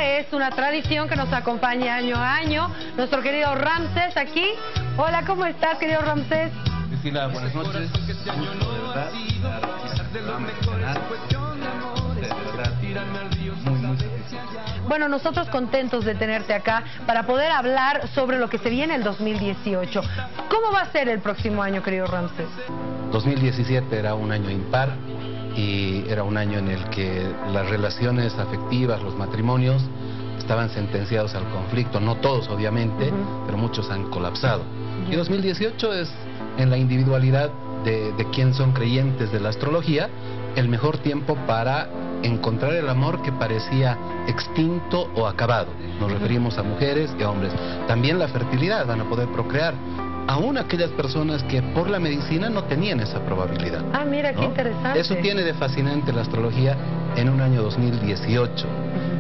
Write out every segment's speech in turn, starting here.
es una tradición que nos acompaña año a año. Nuestro querido Ramsés aquí. Hola, ¿cómo estás, querido Ramsés? Priscila, buenas noches. Gusto, de verdad, de verdad, muy satisfecho. Bueno, nosotros contentos de tenerte acá para poder hablar sobre lo que se viene el 2018. ¿Cómo va a ser el próximo año, querido Ramsés? 2017 era un año impar y era un año en el que las relaciones afectivas, los matrimonios, estaban sentenciados al conflicto. No todos, obviamente, pero muchos han colapsado. Y 2018 es, en la individualidad de quien son creyentes de la astrología, el mejor tiempo para encontrar el amor que parecía extinto o acabado. Nos referimos a mujeres y a hombres. También la fertilidad, van a poder procrear. Aún aquellas personas que por la medicina no tenían esa probabilidad. Ah, mira, ¿no? Qué interesante. Eso tiene de fascinante la astrología en un año 2018.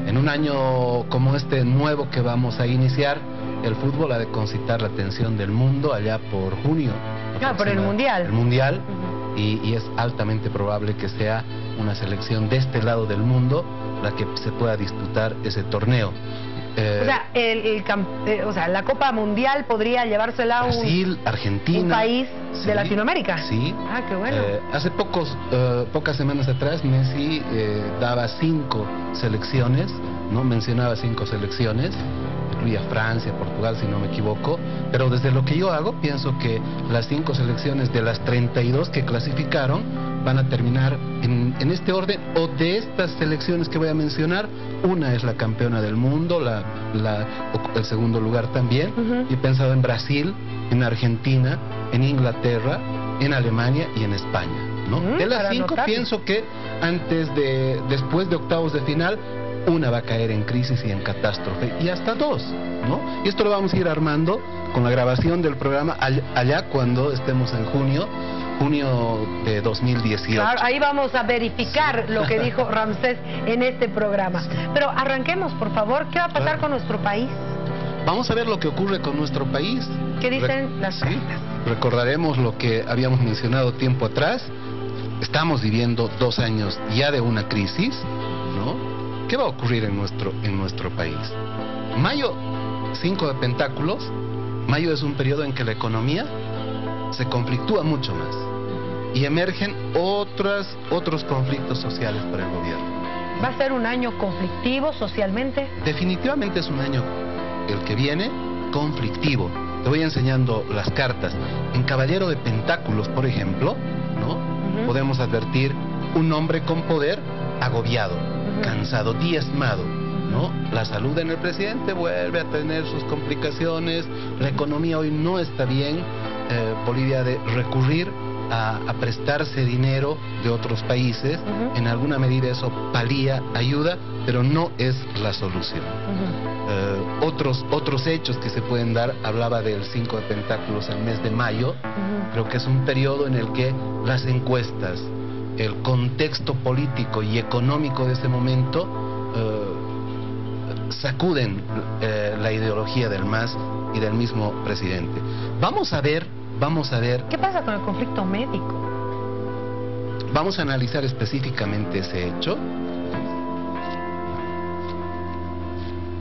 En un año como este nuevo que vamos a iniciar, el fútbol ha de concitar la atención del mundo allá por junio. Claro, por el Mundial. El Mundial, y es altamente probable que sea una selección de este lado del mundo la que se pueda disputar ese torneo. O sea, la Copa Mundial podría llevársela a Brasil, Argentina, un país de Latinoamérica. Sí. Ah, qué bueno. Hace pocas semanas atrás Messi daba 5 selecciones, ¿no? Mencionaba 5 selecciones, incluía Francia, Portugal, si no me equivoco, pero desde lo que yo hago, pienso que las 5 selecciones de las 32 que clasificaron van a terminar en este orden, o de estas selecciones que voy a mencionar, una es la campeona del mundo, el segundo lugar también. He pensado en Brasil, en Argentina, en Inglaterra, en Alemania y en España, ¿no? De las 5 pienso que después de octavos de final, una va a caer en crisis y en catástrofe, y hasta 2, ¿no? Y esto lo vamos a ir armando con la grabación del programa allá cuando estemos en junio de 2018. Claro, ahí vamos a verificar lo que dijo Ramsés en este programa. Pero arranquemos, por favor. ¿Qué va a pasar con nuestro país? Vamos a ver lo que ocurre con nuestro país. ¿Qué dicen las cartas? Recordaremos lo que habíamos mencionado tiempo atrás. Estamos viviendo 2 años ya de una crisis, ¿no? ¿Qué va a ocurrir en nuestro país? Mayo, 5 de pentáculos. Mayo es un periodo en que la economía se conflictúa mucho más y emergen otros conflictos sociales para el gobierno. ¿Va a ser un año conflictivo socialmente? Definitivamente es un año, el que viene, conflictivo. Te voy enseñando las cartas. En Caballero de Pentáculos, por ejemplo, ¿no? Podemos advertir un hombre con poder agobiado, cansado, diezmado, ¿no? La salud en el presidente vuelve a tener sus complicaciones, la economía hoy no está bien. Bolivia ha de recurrir a prestarse dinero de otros países. En alguna medida eso palía, ayuda, pero no es la solución. Otros hechos que se pueden dar, hablaba del 5 de pentáculos, el mes de mayo. Creo que es un periodo en el que las encuestas, el contexto político y económico de ese momento sacuden la ideología del MAS y del mismo presidente. Vamos a ver. ¿Qué pasa con el conflicto médico? Vamos a analizar específicamente ese hecho,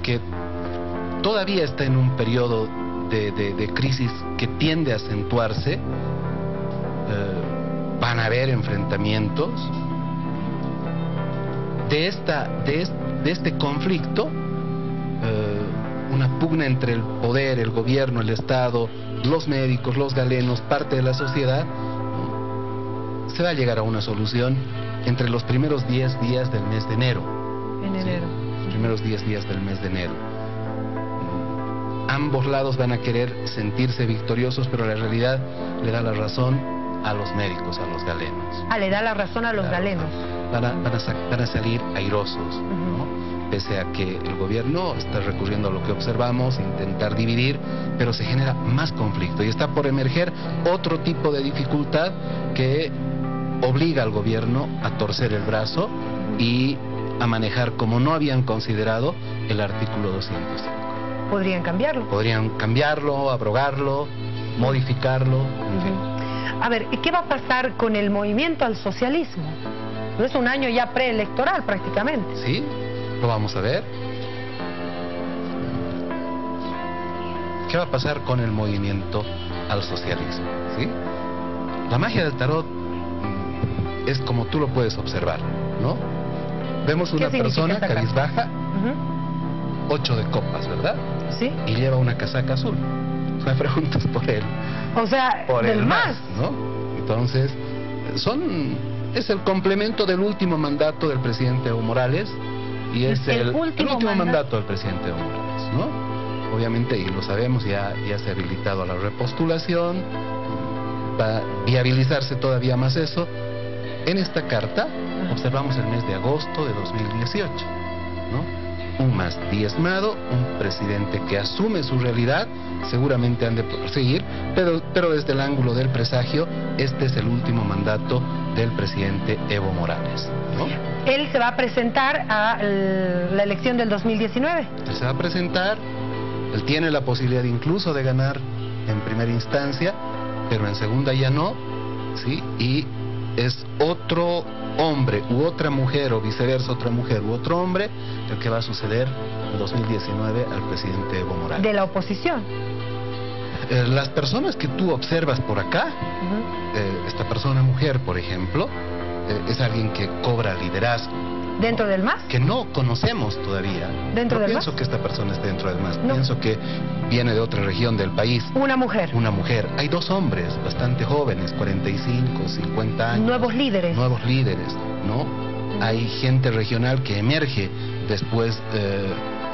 que todavía está en un periodo de crisis que tiende a acentuarse. Van a haber enfrentamientos. De este conflicto, una pugna entre el poder, el gobierno, el Estado, los médicos, los galenos, parte de la sociedad, se va a llegar a una solución entre los primeros 10 días del mes de enero. En enero. Los primeros 10 días del mes de enero. Ambos lados van a querer sentirse victoriosos, pero la realidad le da la razón a los médicos, a los galenos. Ah, le da la razón a los galenos. Van a salir airosos, ¿no? Pese a que el gobierno está recurriendo a lo que observamos, intentar dividir, pero se genera más conflicto y está por emerger otro tipo de dificultad que obliga al gobierno a torcer el brazo y a manejar como no habían considerado el artículo 205. ¿Podrían cambiarlo? Podrían cambiarlo, abrogarlo, modificarlo, en fin. A ver, ¿y qué va a pasar con el movimiento al socialismo? Es un año ya preelectoral prácticamente. Sí, lo vamos a ver. ¿qué va a pasar con el movimiento al socialismo? ¿Sí? La magia del tarot es como tú lo puedes observar, ¿no? Vemos una persona cabizbaja, 8 de copas, ¿verdad? Sí. Y lleva una casaca azul. Me preguntas por él. O sea, por del el MAS, ¿no? Entonces, es el complemento del último mandato del presidente Evo Morales y es el último mandato del presidente Evo Morales, ¿no? Obviamente, y lo sabemos, ya se ha habilitado a la repostulación, va a viabilizarse todavía más eso. En esta carta observamos el mes de agosto de 2018, ¿no? Un MAS diezmado, un presidente que asume su realidad, seguramente han de proseguir, pero desde el ángulo del presagio, este es el último mandato del presidente Evo Morales, ¿no? Él se va a presentar a la elección del 2019. Él se va a presentar, él tiene la posibilidad incluso de ganar en primera instancia, pero en segunda ya no, ¿sí? Y es otro hombre u otra mujer, o viceversa, otra mujer u otro hombre, el que va a suceder en 2019 al presidente Evo Morales. De la oposición. Las personas que tú observas por acá, esta persona mujer, por ejemplo, es alguien que cobra liderazgo. ¿Dentro del MAS? Que no conocemos todavía. ¿Dentro del MAS? Pienso que esta persona esté dentro del MAS. No. Pienso que viene de otra región del país. Una mujer. Una mujer. Hay 2 hombres bastante jóvenes, 45, 50 años. Nuevos líderes. Nuevos líderes, ¿no? Hay gente regional que emerge después,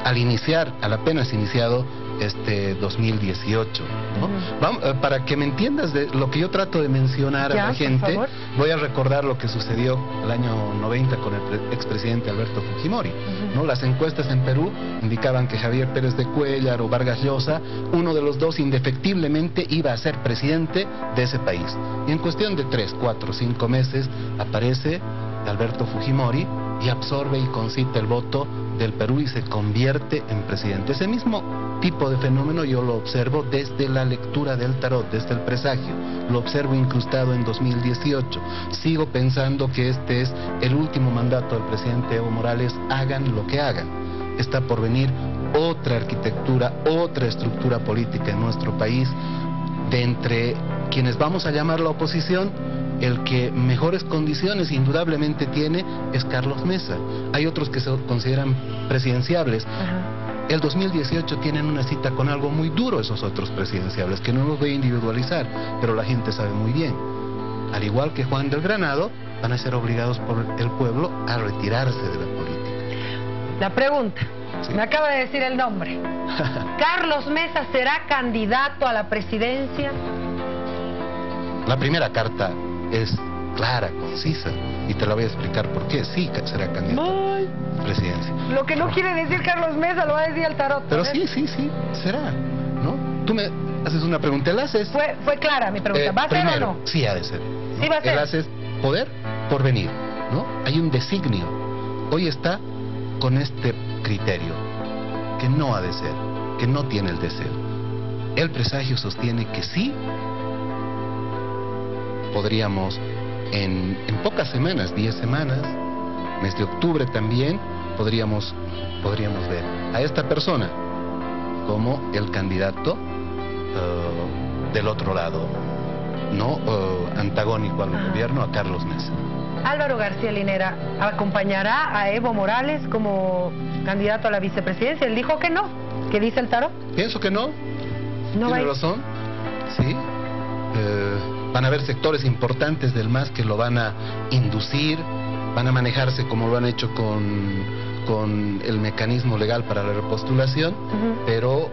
al apenas iniciado este 2018, ¿no? Vamos, para que me entiendas de lo que yo trato de mencionar a la gente, voy a recordar lo que sucedió el año 90 con el expresidente Alberto Fujimori, ¿no? Las encuestas en Perú indicaban que Javier Pérez de Cuéllar o Vargas Llosa, uno de los dos indefectiblemente iba a ser presidente de ese país. Y en cuestión de 3, 4, 5 meses aparece Alberto Fujimori y absorbe y concita el voto del Perú y se convierte en presidente. Ese mismo tipo de fenómeno yo lo observo desde la lectura del tarot, desde el presagio. Lo observo incrustado en 2018. Sigo pensando que este es el último mandato del presidente Evo Morales, hagan lo que hagan. Está por venir otra arquitectura, otra estructura política en nuestro país. De entre quienes vamos a llamar la oposición, el que mejores condiciones indudablemente tiene es Carlos Mesa. Hay otros que se consideran presidenciables. El 2018 tienen una cita con algo muy duro esos otros presidenciables, que no los voy a individualizar, pero la gente sabe muy bien. Al igual que Juan del Granado, van a ser obligados por el pueblo a retirarse de la política. La pregunta, sí. Me acaba de decir el nombre. ¿Carlos Mesa será candidato a la presidencia? La primera carta es clara, concisa, y te la voy a explicar por qué. Sí, será candidato a la presidencia. Lo que no quiere decir Carlos Mesa lo va a decir el tarot. Pero sí, será, ¿no? Tú me haces una pregunta, ¿el haces? Fue clara mi pregunta, ¿va a ser o no? Sí, ha de ser, ¿no? Sí va a ser. El haces poder por venir, ¿no? Hay un designio. Hoy está con este criterio, que no ha de ser, que no tiene el deseo. El presagio sostiene que sí. Podríamos en pocas semanas, 10 semanas, mes de octubre también, podríamos ver a esta persona como el candidato del otro lado, no antagónico al gobierno, a Carlos Mesa. Álvaro García Linera acompañará a Evo Morales como candidato a la vicepresidencia. Él dijo que no. ¿Qué dice el tarot? Pienso que no. No tiene razón, sí. Van a haber sectores importantes del MAS que lo van a inducir, van a manejarse como lo han hecho con el mecanismo legal para la repostulación, pero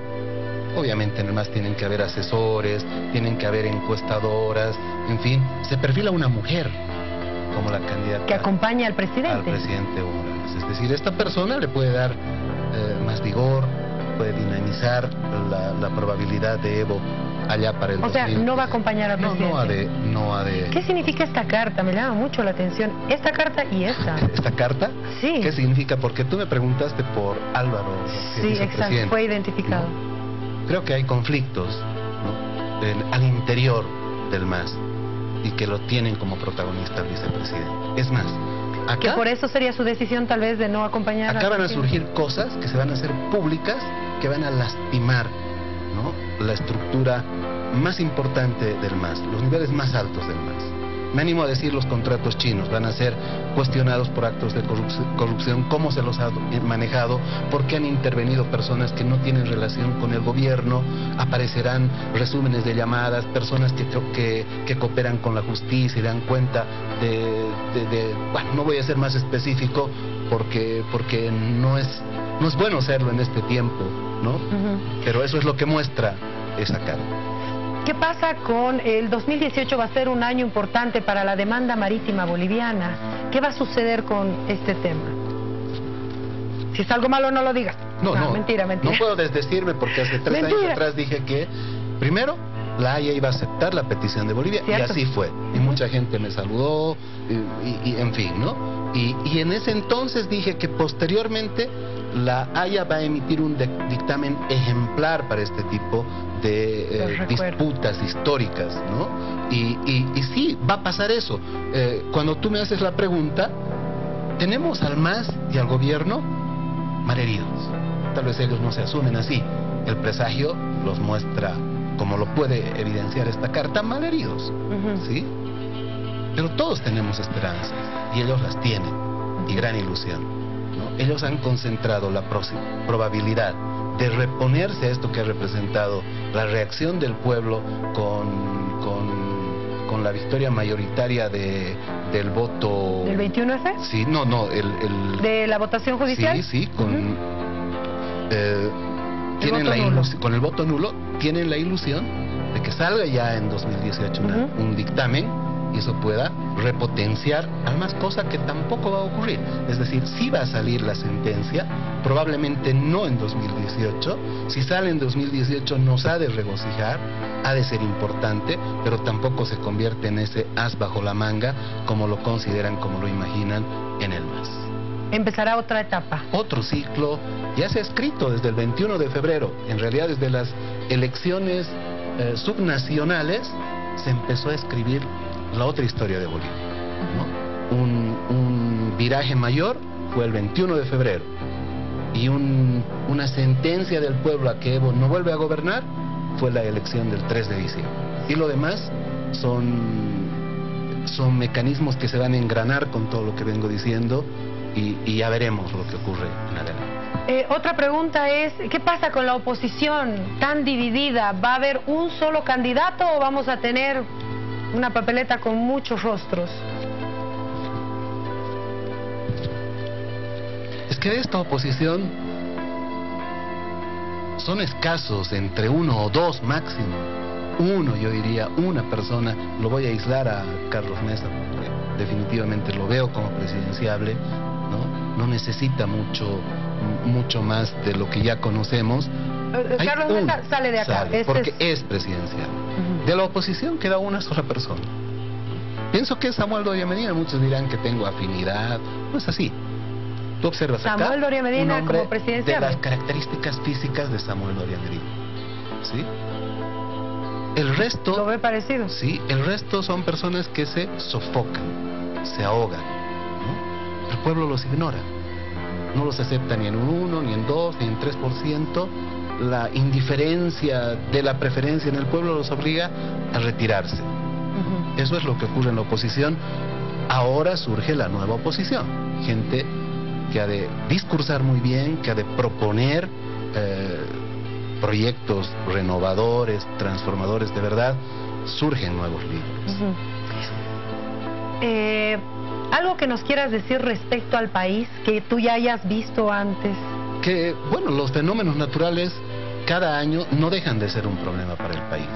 obviamente en el MAS tienen que haber asesores, tienen que haber encuestadoras, en fin, se perfila una mujer como la candidata que acompaña al presidente. Al presidente Evo Morales. Es decir, esta persona le puede dar más vigor, puede dinamizar la probabilidad de Evo allá para el 2000. O sea, no va a acompañar al presidente. No ha de... ¿Qué significa esta carta? Me llama mucho la atención. Esta carta y esta. ¿Esta carta? Sí. ¿Qué significa? Porque tú me preguntaste por Álvaro. Sí, exacto. Fue identificado. ¿No? Creo que hay conflictos, ¿no? Al interior del MAS y que lo tienen como protagonista el vicepresidente. Es más, acá... Que por eso sería su decisión tal vez de no acompañar acá van a surgir cosas que se van a hacer públicas, que van a lastimar, ¿no?, la estructura más importante del MAS, los niveles más altos del MAS. Me animo a decir, los contratos chinos van a ser cuestionados por actos de corrupción, cómo se los ha manejado, por qué han intervenido personas que no tienen relación con el gobierno, aparecerán resúmenes de llamadas, personas que cooperan con la justicia y dan cuenta bueno, no voy a ser más específico porque no es bueno hacerlo en este tiempo, ¿no? Pero eso es lo que muestra esa cara. ¿Qué pasa con el 2018? Va a ser un año importante para la demanda marítima boliviana. ¿Qué va a suceder con este tema? Si es algo malo, no lo digas. No, mentira. No puedo desdecirme porque hace 3 años atrás dije que, primero, la Haya iba a aceptar la petición de Bolivia, ¿cierto? Y así fue. Y mucha gente me saludó, y en fin, ¿no? Y en ese entonces dije que posteriormente la Haya va a emitir un dictamen ejemplar para este tipo de disputas históricas, ¿no? Y sí, va a pasar eso. Cuando tú me haces la pregunta, tenemos al MAS y al gobierno malheridos. Tal vez ellos no se asumen así. El presagio los muestra, como lo puede evidenciar esta carta, malheridos, ¿sí? Pero todos tenemos esperanzas, y ellos las tienen, y gran ilusión, ¿no? Ellos han concentrado la probabilidad de reponerse a esto que ha representado la reacción del pueblo con la victoria mayoritaria del voto... ¿Del 21F? Sí, no, ¿de la votación judicial? Sí, con el voto nulo tienen la ilusión de que salga ya en 2018 un dictamen y eso pueda repotenciar al MAS, cosa que tampoco va a ocurrir. Es decir, sí va a salir la sentencia, probablemente no en 2018. Si sale en 2018 nos ha de regocijar, ha de ser importante, pero tampoco se convierte en ese as bajo la manga como lo consideran, como lo imaginan en el MAS. Empezará otra etapa. Otro ciclo ya se ha escrito desde el 21 de febrero. En realidad, desde las elecciones subnacionales se empezó a escribir la otra historia de Bolivia, ¿no? Un viraje mayor fue el 21 de febrero y una sentencia del pueblo a que Evo no vuelve a gobernar fue la elección del 3 de diciembre. Y lo demás son mecanismos que se van a engranar con todo lo que vengo diciendo y ya veremos lo que ocurre en adelante. Otra pregunta es, ¿qué pasa con la oposición tan dividida? ¿Va a haber un solo candidato o vamos a tener una papeleta con muchos rostros? Es que de esta oposición son escasos, entre 1 o 2 máximo. Yo diría, una persona. Lo voy a aislar a Carlos Mesa porque definitivamente lo veo como presidenciable, ¿no? No necesita mucho más de lo que ya conocemos. Carlos Mesa sale de acá. Porque es presidencial. De la oposición queda una sola persona. Pienso que es Samuel Doria Medina. Muchos dirán que tengo afinidad. No es así. Tú observas acá Samuel Doria Medina un hombre como presidencial. De las características físicas de Samuel Doria Medina. ¿Sí? El resto... ¿Lo ve parecido? Sí, el resto son personas que se sofocan, se ahogan, ¿no? El pueblo los ignora. No los acepta ni en un 1, ni en 2, ni en 3%. La indiferencia de la preferencia en el pueblo los obliga a retirarse. Eso es lo que ocurre en la oposición. Ahora surge la nueva oposición. Gente que ha de discursar muy bien, que ha de proponer proyectos renovadores, transformadores de verdad. Surgen nuevos líderes. ¿Algo que nos quieras decir respecto al país que tú ya hayas visto antes? Que, bueno, los fenómenos naturales cada año no dejan de ser un problema para el país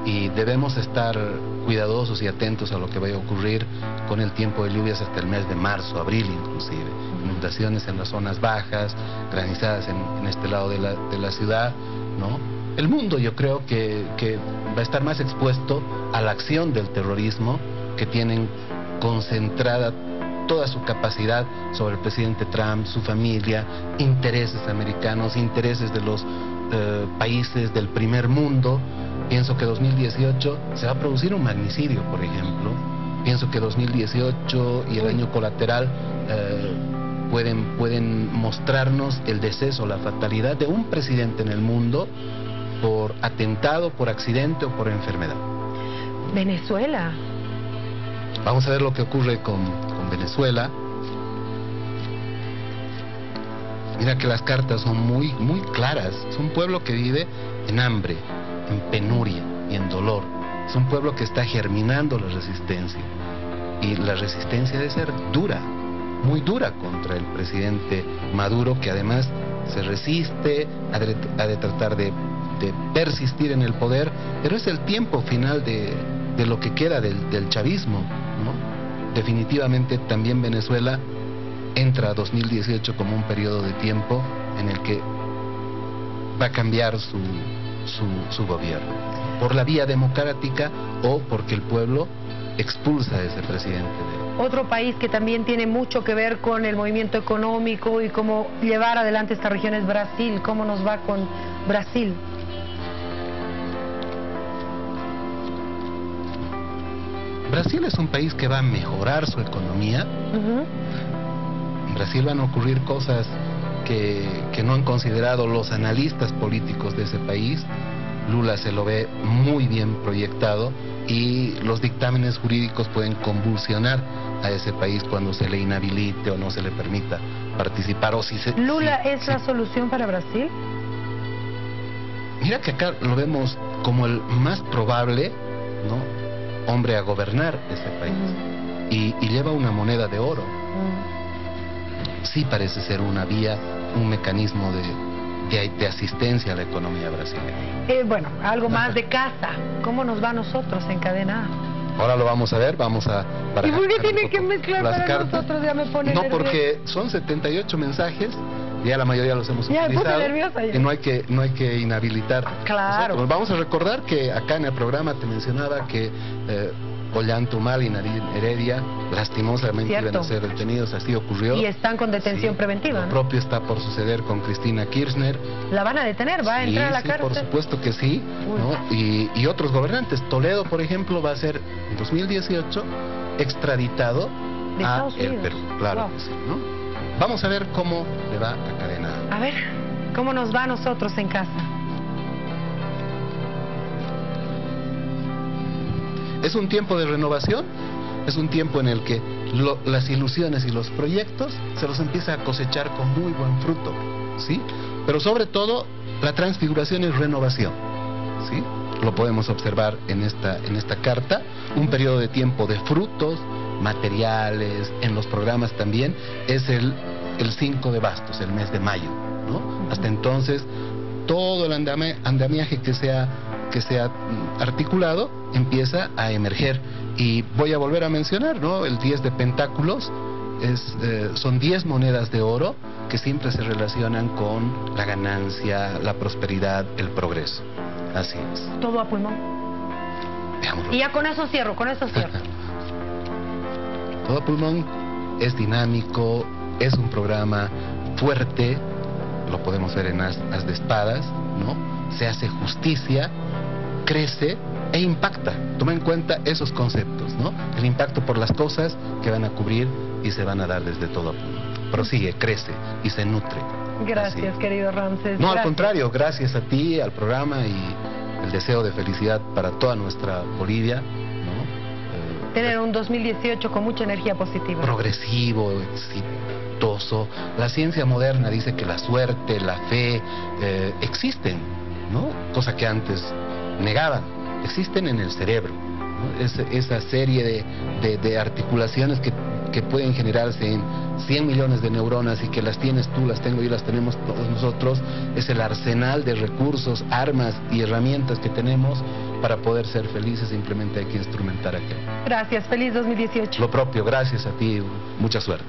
y debemos estar cuidadosos y atentos a lo que vaya a ocurrir con el tiempo de lluvias hasta el mes de marzo, abril inclusive. Inundaciones en las zonas bajas, granizadas en este lado de la ciudad, ¿no? El mundo, yo creo que va a estar más expuesto a la acción del terrorismo, que tienen concentrada toda su capacidad sobre el presidente Trump, su familia, intereses americanos, intereses de los países del primer mundo. Pienso que 2018 se va a producir un magnicidio, por ejemplo. Pienso que 2018 y el año colateral pueden mostrarnos el deceso, la fatalidad de un presidente en el mundo por atentado, por accidente o por enfermedad. Venezuela. Vamos a ver lo que ocurre con Venezuela. Mira que las cartas son muy claras. Es un pueblo que vive en hambre, en penuria y en dolor. Es un pueblo que está germinando la resistencia. Y la resistencia debe ser dura, muy dura contra el presidente Maduro, que además se resiste, ha de tratar de persistir en el poder, pero es el tiempo final de lo que queda del chavismo, ¿no? Definitivamente también Venezuela entra a 2018 como un periodo de tiempo en el que va a cambiar su gobierno, por la vía democrática o porque el pueblo expulsa a ese presidente. Otro país que también tiene mucho que ver con el movimiento económico y cómo llevar adelante esta región es Brasil. ¿Cómo nos va con Brasil? Brasil es un país que va a mejorar su economía. En Brasil van a ocurrir cosas que no han considerado los analistas políticos de ese país. Lula se lo ve muy bien proyectado y los dictámenes jurídicos pueden convulsionar a ese país cuando se le inhabilite o no se le permita participar. O si ¿Lula es la solución para Brasil? Mira que acá lo vemos como el más probable, ¿no?, hombre a gobernar ese país. Y lleva una moneda de oro. Sí parece ser una vía, un mecanismo de asistencia a la economía brasileña. Bueno, algo más de casa. ¿Cómo nos va a nosotros en Cadena A? Ahora lo vamos a ver, vamos a... ¿Y por qué tiene que mezclar las para cartas? Nosotros? Ya me pone No, nerviosa. Porque son 78 mensajes, ya la mayoría los hemos ya utilizado. me puse nerviosa ya. Y no hay que inhabilitar. Claro. Nosotros. Vamos a recordar que acá en el programa te mencionaba que Ollanta Humala y Narín Heredia lastimosamente iban a ser detenidos, así ocurrió. Y están con detención preventiva, Lo ¿no? propio está por suceder con Cristina Kirchner. ¿La van a detener? ¿Va a entrar a la cárcel? Por supuesto que sí, ¿no? Y otros gobernantes. Toledo, por ejemplo, va a ser en 2018 extraditado de a Estados Unidos. el Perú. Claro que sí, ¿no? Vamos a ver cómo le va a Cadena A. A ver, ¿cómo nos va a nosotros en casa? Es un tiempo de renovación, es un tiempo en el que las ilusiones y los proyectos se los empieza a cosechar con muy buen fruto, ¿sí? Pero sobre todo, la transfiguración es renovación, ¿sí? Lo podemos observar en esta carta, un periodo de tiempo de frutos, materiales, en los programas también, es el 5 de bastos, el mes de mayo, ¿no? Hasta entonces, todo el andamiaje que sea articulado empieza a emerger. Y voy a volver a mencionar, ¿no?, el 10 de pentáculos son 10 monedas de oro que siempre se relacionan con la ganancia, la prosperidad, el progreso. Así es. Todo a pulmón. Veámoslo. Y ya con eso cierro. Todo a pulmón es dinámico, es un programa fuerte, lo podemos ver en As de Espadas, ¿no? Se hace justicia, crece e impacta. Toma en cuenta esos conceptos, ¿no? El impacto por las cosas que van a cubrir y se van a dar desde todo. Prosigue, crece y se nutre. Gracias, querido Ramses. No, gracias. al contrario, gracias a ti, al programa y el deseo de felicidad para toda nuestra Bolivia, ¿no? Tener un 2018 con mucha energía positiva. Progresivo, exitoso. La ciencia moderna dice que la suerte, la fe existen, ¿no? Cosa que antes negaban. Existen en el cerebro, ¿no? Esa serie de articulaciones que pueden generarse en 100 millones de neuronas y que las tienes tú, las tengo yo, las tenemos todos nosotros. Es el arsenal de recursos, armas y herramientas que tenemos para poder ser felices. Simplemente hay que instrumentar aquello. Gracias, feliz 2018. Lo propio, gracias a ti, mucha suerte.